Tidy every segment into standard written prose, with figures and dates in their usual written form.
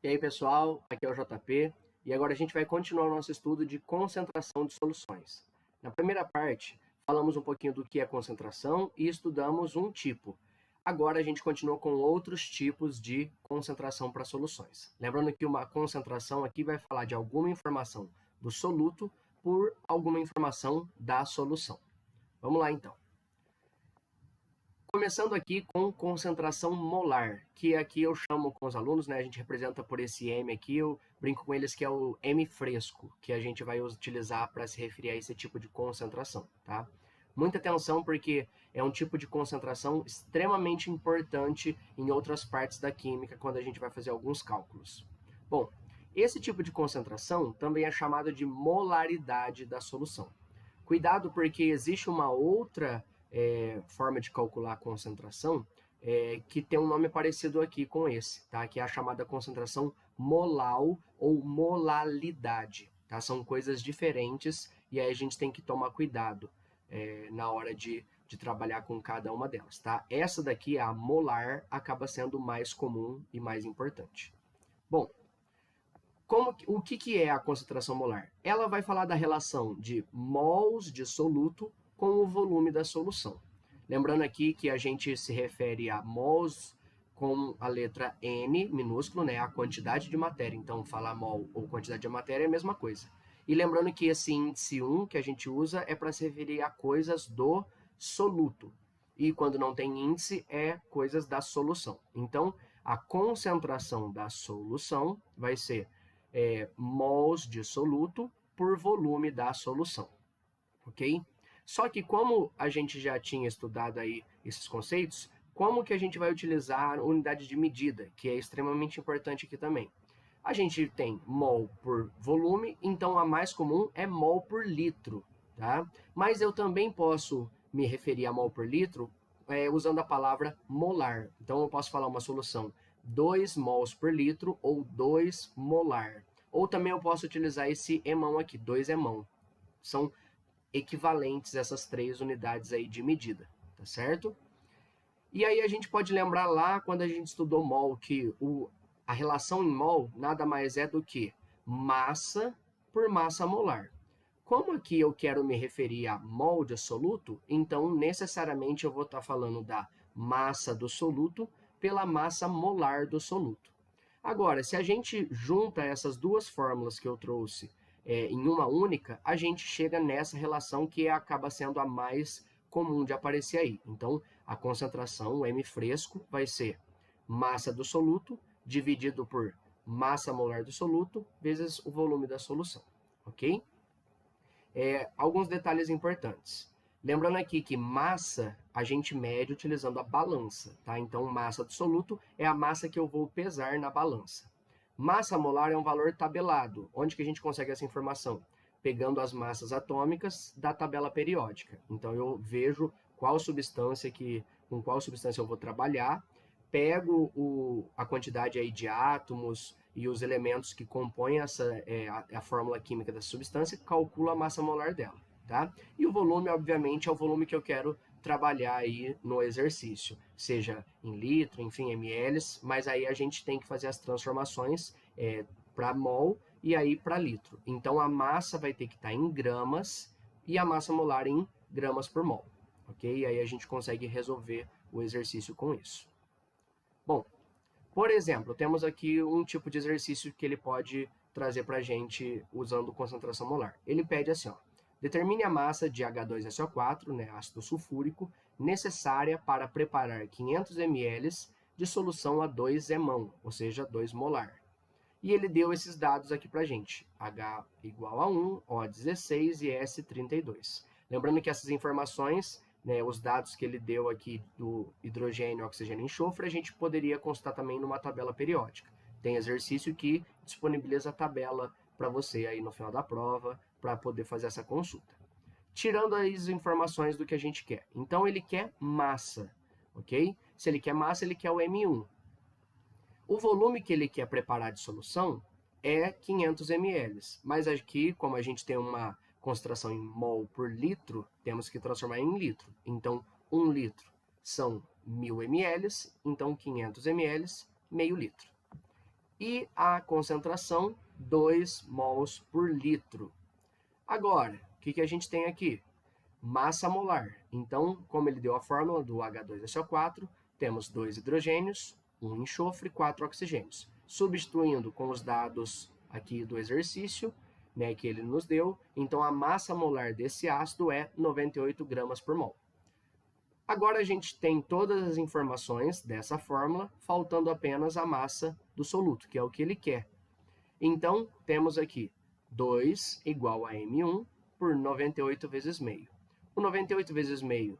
E aí, pessoal, aqui é o JP e agora a gente vai continuar o nosso estudo de concentração de soluções. Na primeira parte, falamos um pouquinho do que é concentração e estudamos um tipo. Agora a gente continua com outros tipos de concentração para soluções. Lembrando que uma concentração aqui vai falar de alguma informação do soluto por alguma informação da solução. Vamos lá, então. Começando aqui com concentração molar, que aqui eu chamo com os alunos, né? A gente representa por esse M aqui, eu brinco com eles que é o M fresco, que a gente vai utilizar para se referir a esse tipo de concentração, tá? Muita atenção porque é um tipo de concentração extremamente importante em outras partes da química quando a gente vai fazer alguns cálculos. Bom, esse tipo de concentração também é chamado de molaridade da solução. Cuidado porque existe uma outra forma de calcular a concentração que tem um nome parecido aqui com esse, tá? Que é a chamada concentração molal ou molalidade, tá? São coisas diferentes e aí a gente tem que tomar cuidado na hora de trabalhar com cada uma delas, tá? Essa daqui, a molar, acaba sendo mais comum e mais importante. Bom, o que é a concentração molar? Ela vai falar da relação de mols de soluto com o volume da solução. Lembrando aqui que a gente se refere a mols com a letra N minúsculo, né, a quantidade de matéria. Então, falar mol ou quantidade de matéria é a mesma coisa. E lembrando que esse índice 1 que a gente usa é para se referir a coisas do soluto. E quando não tem índice, é coisas da solução. Então, a concentração da solução vai ser mols de soluto por volume da solução, ok? Só que como a gente já tinha estudado aí esses conceitos, como que a gente vai utilizar a unidade de medida, que é extremamente importante aqui também? A gente tem mol por volume, então a mais comum é mol por litro, tá? Mas eu também posso me referir a mol por litro usando a palavra molar. Então eu posso falar uma solução 2 mols por litro ou 2 molar. Ou também eu posso utilizar esse emão aqui, 2 emão. São equivalentes essas três unidades aí de medida, tá certo? E aí a gente pode lembrar lá quando a gente estudou mol que a relação em mol nada mais é do que massa por massa molar. Como aqui eu quero me referir a mol de soluto, então necessariamente eu vou estar falando da massa do soluto pela massa molar do soluto. Agora, se a gente junta essas duas fórmulas que eu trouxe em uma única, a gente chega nessa relação que acaba sendo a mais comum de aparecer aí. Então, a concentração, o M fresco, vai ser massa do soluto dividido por massa molar do soluto vezes o volume da solução, ok? Alguns detalhes importantes. Lembrando aqui que massa a gente mede utilizando a balança, tá? Então, massa do soluto é a massa que eu vou pesar na balança. Massa molar é um valor tabelado. Onde que a gente consegue essa informação? Pegando as massas atômicas da tabela periódica. Então, eu vejo com qual substância eu vou trabalhar, pego a quantidade aí de átomos e os elementos que compõem a fórmula química dessa substância, calculo a massa molar dela, tá? E o volume, obviamente, é o volume que eu quero trabalhar aí no exercício, seja em litro, enfim, ml, mas aí a gente tem que fazer as transformações para mol e aí para litro. Então, a massa vai ter que estar em gramas e a massa molar em gramas por mol, ok? E aí a gente consegue resolver o exercício com isso. Bom, por exemplo, temos aqui um tipo de exercício que ele pode trazer para a gente usando concentração molar. Ele pede assim, ó, determine a massa de H2SO4, né, ácido sulfúrico, necessária para preparar 500 ml de solução a 2 emão, ou seja, 2 molar. E ele deu esses dados aqui para a gente, H igual a 1, O 16 e S 32. Lembrando que essas informações, né, os dados que ele deu aqui do hidrogênio, oxigênio e enxofre, a gente poderia consultar também numa tabela periódica. Tem exercício que disponibiliza a tabela para você aí no final da prova, para poder fazer essa consulta. Tirando as informações do que a gente quer. Então, ele quer massa, ok? Se ele quer massa, ele quer o M1. O volume que ele quer preparar de solução é 500 ml, mas aqui, como a gente tem uma concentração em mol por litro, temos que transformar em litro. Então, 1 litro são 1000 ml, então 500 ml, meio litro. E a concentração, 2 mols por litro. Agora, o que a gente tem aqui? Massa molar. Então, como ele deu a fórmula do H2SO4, temos 2 hidrogênios, 1 enxofre e 4 oxigênios. Substituindo com os dados aqui do exercício, né, que ele nos deu, então a massa molar desse ácido é 98 gramas por mol. Agora a gente tem todas as informações dessa fórmula, faltando apenas a massa do soluto, que é o que ele quer. Então, temos aqui 2 igual a M1 por 98 vezes meio. O 98 vezes meio,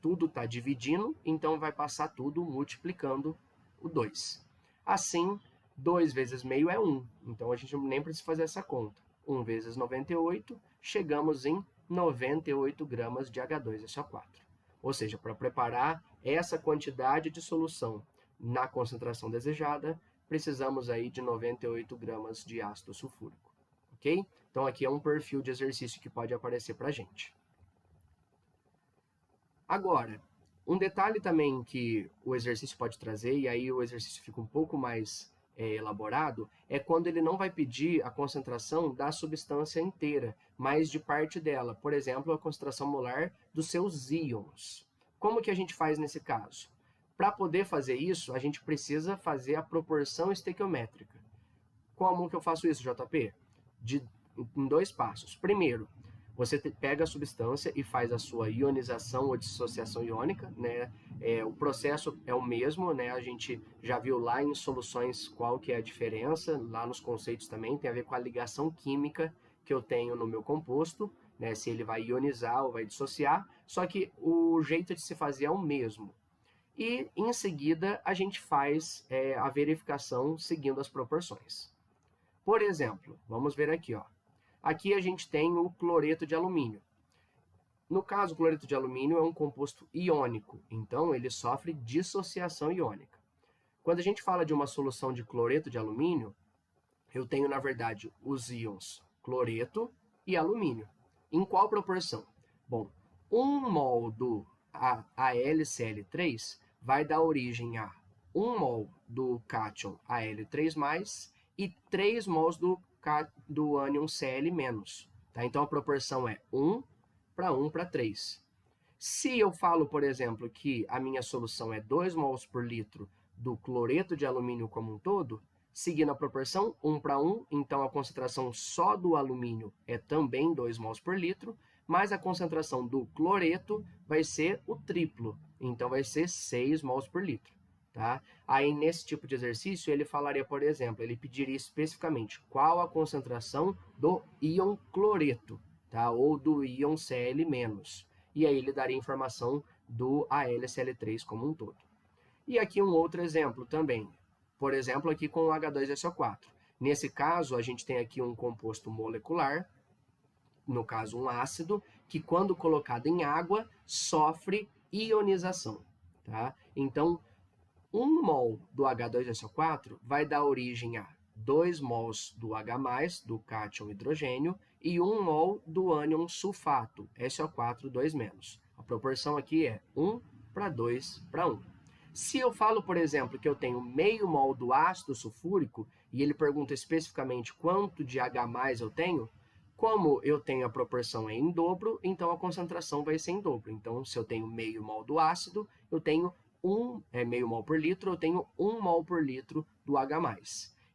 tudo está dividindo, então vai passar tudo multiplicando o 2. Assim, 2 vezes meio é 1, então a gente nem precisa fazer essa conta. 1 vezes 98, chegamos em 98 gramas de H2SO4. Ou seja, para preparar essa quantidade de solução na concentração desejada, precisamos aí de 98 gramas de ácido sulfúrico, ok? Então aqui é um perfil de exercício que pode aparecer para a gente. Agora, um detalhe também que o exercício pode trazer, e aí o exercício fica um pouco mais elaborado, é quando ele não vai pedir a concentração da substância inteira, mas de parte dela. Por exemplo, a concentração molar dos seus íons. Como que a gente faz nesse caso? Para poder fazer isso, a gente precisa fazer a proporção estequiométrica. Como que eu faço isso, JP? Em 2 passos. Primeiro, você pega a substância e faz a sua ionização ou dissociação iônica, né? O processo é o mesmo, né? A gente já viu lá em soluções qual que é a diferença, lá nos conceitos também, tem a ver com a ligação química que eu tenho no meu composto, né? Se ele vai ionizar ou vai dissociar, só que o jeito de se fazer é o mesmo. E, em seguida, a gente faz a verificação seguindo as proporções. Por exemplo, vamos ver aqui, ó. Aqui a gente tem o cloreto de alumínio. No caso, o cloreto de alumínio é um composto iônico, então ele sofre dissociação iônica. Quando a gente fala de uma solução de cloreto de alumínio, eu tenho, na verdade, os íons cloreto e alumínio. Em qual proporção? Bom, 1 mol do AlCl3 vai dar origem a 1 mol do cátion Al3+, e 3 mols do ânion Cl-. Tá? Então, a proporção é 1 para 1 para 3. Se eu falo, por exemplo, que a minha solução é 2 mols por litro do cloreto de alumínio como um todo, seguindo a proporção 1 para 1, então a concentração só do alumínio é também 2 mols por litro, mas a concentração do cloreto vai ser o triplo, então vai ser 6 mols por litro. Tá? Aí, nesse tipo de exercício, ele falaria, por exemplo, ele pediria especificamente qual a concentração do íon cloreto, tá? Ou do íon Cl-. E aí ele daria informação do AlCl3 como um todo. E aqui um outro exemplo também. Por exemplo, aqui com o H2SO4. Nesse caso, a gente tem aqui um composto molecular, no caso um ácido, que quando colocado em água, sofre ionização. Tá? Então, 1 mol do H2SO4 vai dar origem a 2 mols do H+, do cátion hidrogênio, e 1 mol do ânion sulfato, SO4 2-. A proporção aqui é 1 para 2 para 1. Se eu falo, por exemplo, que eu tenho meio mol do ácido sulfúrico, e ele pergunta especificamente quanto de H+ eu tenho, como eu tenho a proporção em dobro, então a concentração vai ser em dobro. Então, se eu tenho meio mol do ácido, eu tenho meio mol por litro, eu tenho 1 mol por litro do H+.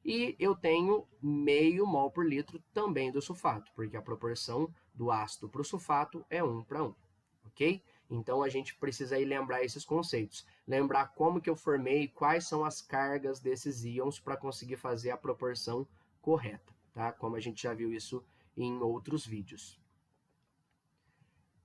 E eu tenho meio mol por litro também do sulfato, porque a proporção do ácido para o sulfato é 1 para 1, ok? Então, a gente precisa aí lembrar esses conceitos. Lembrar como que eu formei, quais são as cargas desses íons para conseguir fazer a proporção correta, tá? Como a gente já viu isso em outros vídeos.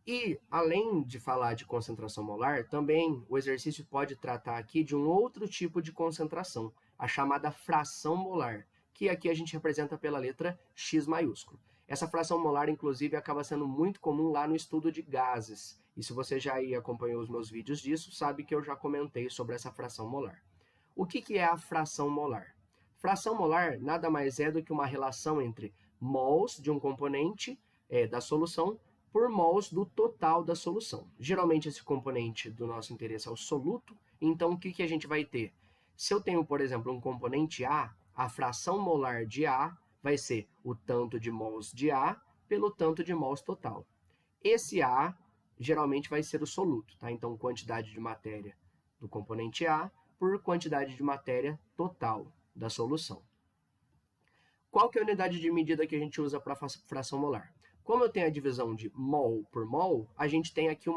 E, além de falar de concentração molar, também o exercício pode tratar aqui de um outro tipo de concentração, a chamada fração molar, que aqui a gente representa pela letra X maiúsculo. Essa fração molar, inclusive, acaba sendo muito comum lá no estudo de gases. E se você já aí acompanhou os meus vídeos disso, sabe que eu já comentei sobre essa fração molar. O que é a fração molar? Fração molar nada mais é do que uma relação entre mols de um componente da solução por mols do total da solução. Geralmente esse componente do nosso interesse é o soluto, então o que a gente vai ter? Se eu tenho, por exemplo, um componente A, a fração molar de A vai ser o tanto de mols de A pelo tanto de mols total. Esse A geralmente vai ser o soluto, tá? Então, quantidade de matéria do componente A por quantidade de matéria total da solução. Qual que é a unidade de medida que a gente usa para a fração molar? Como eu tenho a divisão de mol por mol, a gente tem aqui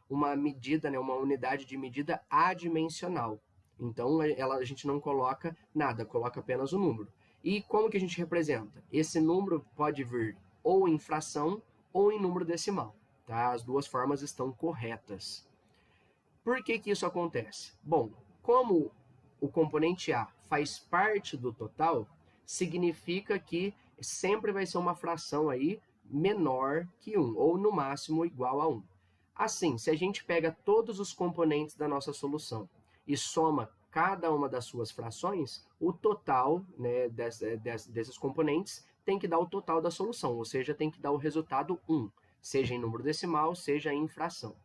uma medida, né, uma unidade de medida adimensional. Então, a gente não coloca nada, coloca apenas o número. E como que a gente representa? Esse número pode vir ou em fração ou em número decimal. Tá? As duas formas estão corretas. Por que que isso acontece? Bom, como o componente A faz parte do total, significa que sempre vai ser uma fração aí menor que 1, ou no máximo igual a 1. Assim, se a gente pega todos os componentes da nossa solução e soma cada uma das suas frações, o total, né, desses componentes tem que dar o total da solução, ou seja, tem que dar o resultado 1, seja em número decimal, seja em fração.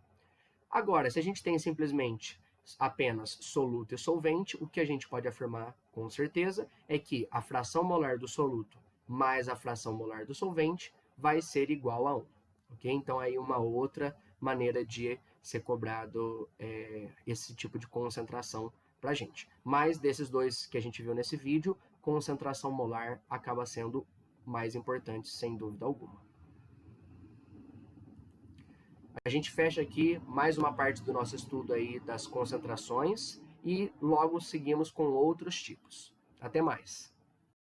Agora, se a gente tem simplesmente apenas soluto e solvente, o que a gente pode afirmar com certeza é que a fração molar do soluto mais a fração molar do solvente vai ser igual a 1. Okay? Então, aí uma outra maneira de ser cobrado esse tipo de concentração para a gente. Mas desses dois que a gente viu nesse vídeo, concentração molar acaba sendo mais importante, sem dúvida alguma. A gente fecha aqui mais uma parte do nosso estudo aí das concentrações e logo seguimos com outros tipos. Até mais!